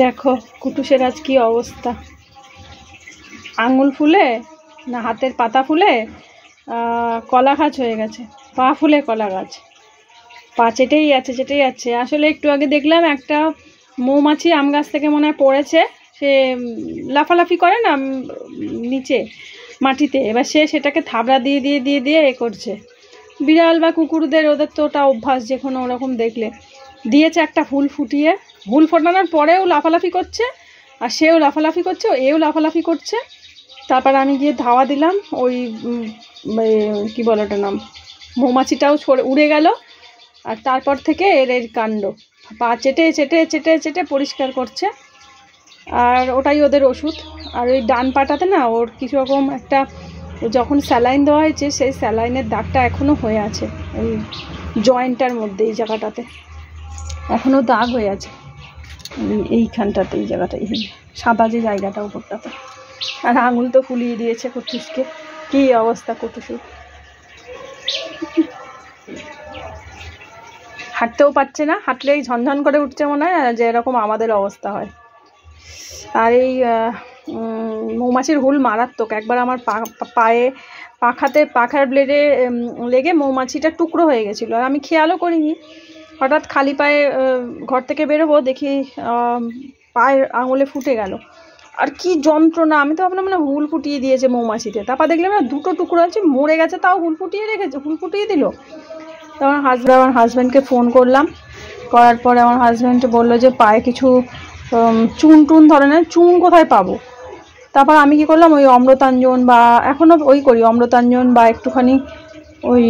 দেখো কুটুসের আজ কি অবস্থা, আঙুল ফুলে না হাতের পাতা ফুলে কলা গাছ হয়ে গেছে, পা ফুলে কলা গাছ, পা চেটেই যাচ্ছে। আসলে একটু আগে দেখলাম একটা মৌমাছি আম গাছ থেকে মনে হয় পড়েছে, সে লাফালাফি করে না নিচে মাটিতে, এবার সে সেটাকে থাবড়া দিয়ে দিয়ে দিয়ে দিয়ে এ করছে। বিড়াল বা কুকুরদের ওদের তো ওটা অভ্যাস, যে কোনো ওরকম দেখলে দিয়েছে একটা ফুল ফুটিয়ে, ফুল ফোটানোর পরেও লাফালাফি করছে, আর সেও লাফালাফি করছে, এও লাফালাফি করছে। তারপর আমি গিয়ে ধাওয়া দিলাম, ওই কী বলে ওটার নাম, মৌমাছিটাও উড়ে গেল। আর তারপর থেকে এর কাণ্ড, পা চেটে চেটে চেটে চেটে পরিষ্কার করছে, আর ওটাই ওদের ওষুধ। আর ওই ডান পাটাতে না ওর কিছু রকম একটা, যখন স্যালাইন দেওয়া হয়েছে সেই স্যালাইনের দাগটা এখনও হয়ে আছে, ওই জয়েন্টটার মধ্যে এই জায়গাটাতে এখনও দাগ হয়ে আছে, এইখানটাতে এই জায়গাটাই সাদা যে জায়গাটা উপরটাতে। আর আঙুল তো ফুলিয়ে দিয়েছে কুটুসকে, কী অবস্থা কুটুসুর, হাঁটতেও পারছে না, হাঁটলেই ঝনঝন করে উঠছে মনে হয়, যে এরকম আমাদের অবস্থা হয়। আর এই মৌমাছির হুল মারাত্মক, একবার আমার পায়ে পাখার ব্লেডে লেগে মৌমাছিটা টুকরো হয়ে গেছিলো, আর আমি খেয়ালও করিনি। হঠাৎ খালি পায়ে ঘর থেকে বেরোবো, দেখি পায়ের আঙুলে ফুটে গেল, আর কি যন্ত্রণা। আমি তো ভাবলাম মানে হুল ফুটিয়ে দিয়েছে মৌমাছিতে, তারপর দেখলাম না দুটো টুকরো আছে, মরে গেছে, তাও হুল ফুটিয়ে দিল। তো আমার হাজব্যান্ডকে ফোন করলাম, করার পরে আমার হাজব্যান্ড বললো যে পায়ে কিছু চুন ধরনের, চুন কোথায় পাবো। তারপর আমি কি করলাম, ওই অমৃতাঞ্জন বা এখনও ওই করি অমৃতাঞ্জন বা একটুখানি ওই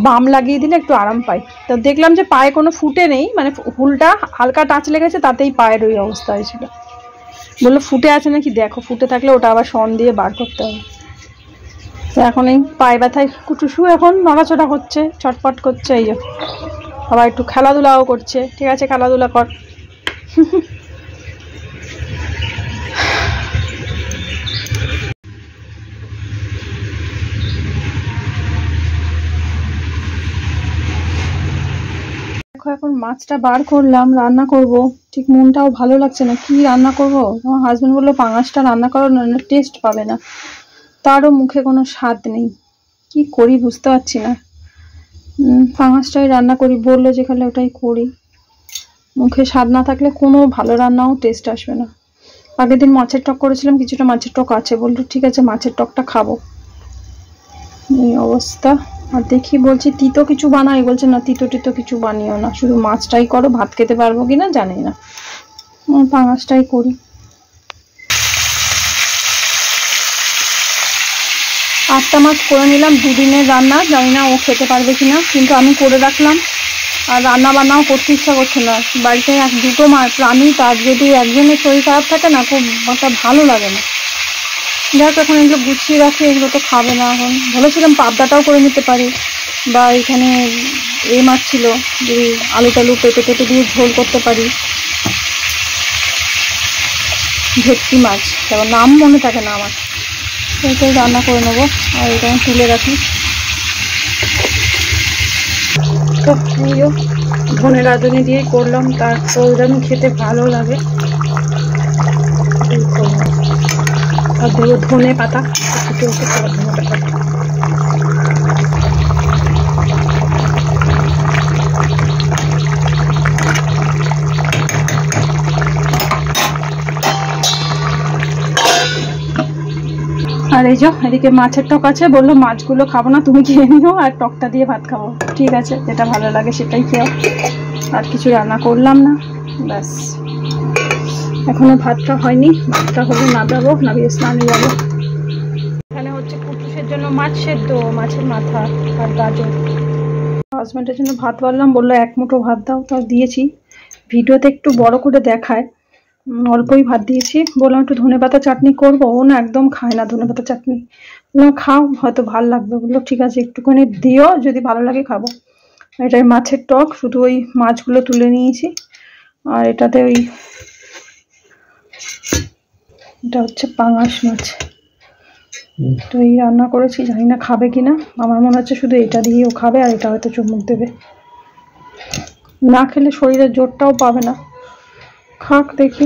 বাম লাগিয়ে দিলে একটু আরাম পাই। তো দেখলাম যে পায়ে কোনো ফুটে নেই, মানে হুলটা হালকা টাচ লেগেছে, তাতেই পায়ের ওই অবস্থা হয়েছিল। বললো ফুটে আছে নাকি দেখো, ফুটে থাকলে ওটা আবার সন দিয়ে বার করতে হবে। তো এখন এই পায়ে ব্যথায় কুটুসু এখন নড়াচড়া করছে, ছটপট করছে, এই যে আবার একটু খেলাধুলাও করছে। ঠিক আছে, খেলাধুলা কর। এখন মাছটা বার করলাম, রান্না করব, ঠিক মনটাও ভালো লাগছে না, কি রান্না করব। আমার হাজবেন্ড বললো পাঙাশটা রান্না করো, না টেস্ট পাবে না, তারও মুখে কোনো স্বাদ নেই, কি করি বুঝতে পারছি না। পাঙাশটাই রান্না করি বললো, যেখানে ওটাই করি। মুখে স্বাদ না থাকলে কোনো ভালো রান্নাও টেস্ট আসবে না। আগের দিন মাছের টক করেছিলাম, কিছুটা মাছের টক আছে, বললো ঠিক আছে মাছের টকটা খাবো। এই অবস্থা। আর দেখি বলছি তিতো কিছু বানাই, বলছে না তিতো কিছু বানিও না, শুধু মাছটাই করো, ভাত খেতে পারবো কিনা জানি না, পাঙাশটাই করি। 8টা মাছ করে নিলাম, 2 দিনের রান্না, জানি না ও খেতে পারবে কিনা, কিন্তু আমি করে রাখলাম। আর রান্না বান্নাও করতে ইচ্ছা করছে না, বাড়িতে 1-2টো প্রাণী, তার যদি একজনের শরীর খারাপ থাকে না, খুব একটা ভালো লাগে না। দেখ এখন এগুলো গুছিয়ে রাখি, এগুলো তো খাবে না। এখন বলেছিলাম পাবদাটাও করে নিতে পারি, বা এখানে এই মাছ ছিল, যদি আলু টালু পেটে দিয়ে ঝোল করতে পারি, ভেটকি মাছ, তারপর নাম মনে থাকে না আমার, এইটাই রান্না করে নেবো। আর এটা আমি তুলে রাখি। তো ধনে রাঁধুনি দিয়েই করলাম, তার তো যেন খেতে ভালো লাগে। আর দেবো ধনে পাতা, ধনে পাতা। আর এই যে এদিকে মাছের টক আছে, বললো মাছগুলো খাবো না, তুমি খেয়ে নিও, আর টকটা দিয়ে ভাত খাবো। ঠিক আছে, যেটা ভালো লাগে সেটাই খেও, আর কিছু রান্না করলাম না, ব্যাস। এখনো ভাতটা হয়নি, ভাতটা হলে নামাবো, নামিয়ে স্নানে যাবো। এখানে হচ্ছে কুটুসের জন্য মাছ সেদ্ধ, মাছের মাথা আর গাজর। হাজব্যান্ডের জন্য ভাত বাড়লাম, বললো 1 মুঠো ভাত দাও, তাও দিয়েছি। ভিডিওতে একটু বড় করে দেখায়, অল্পই ভাত দিয়েছি। বললাম একটু ধনেপাতা চাটনি করবো, ও না একদম খায় না ধনেপাতা চাটনি। বললাম খাও, হয়তো ভালো লাগবে। বললো ঠিক আছে একটুখানি দিও, যদি ভালো লাগে খাবো। এটাই মাছের টক, শুধু ওই মাছগুলো তুলে নিয়েছি। আর এটাতে ওই, এটা হচ্ছে পাঙাশ মাছ, তো এই রান্না করেছি, জানি না খাবে কিনা। আমার মনে হচ্ছে শুধু এটা দিয়েও খাবে, আর এটা হয়তো চুমুক দেবে, না খেলে শরীরের জোরটাও পাবে না। খাক দেখি।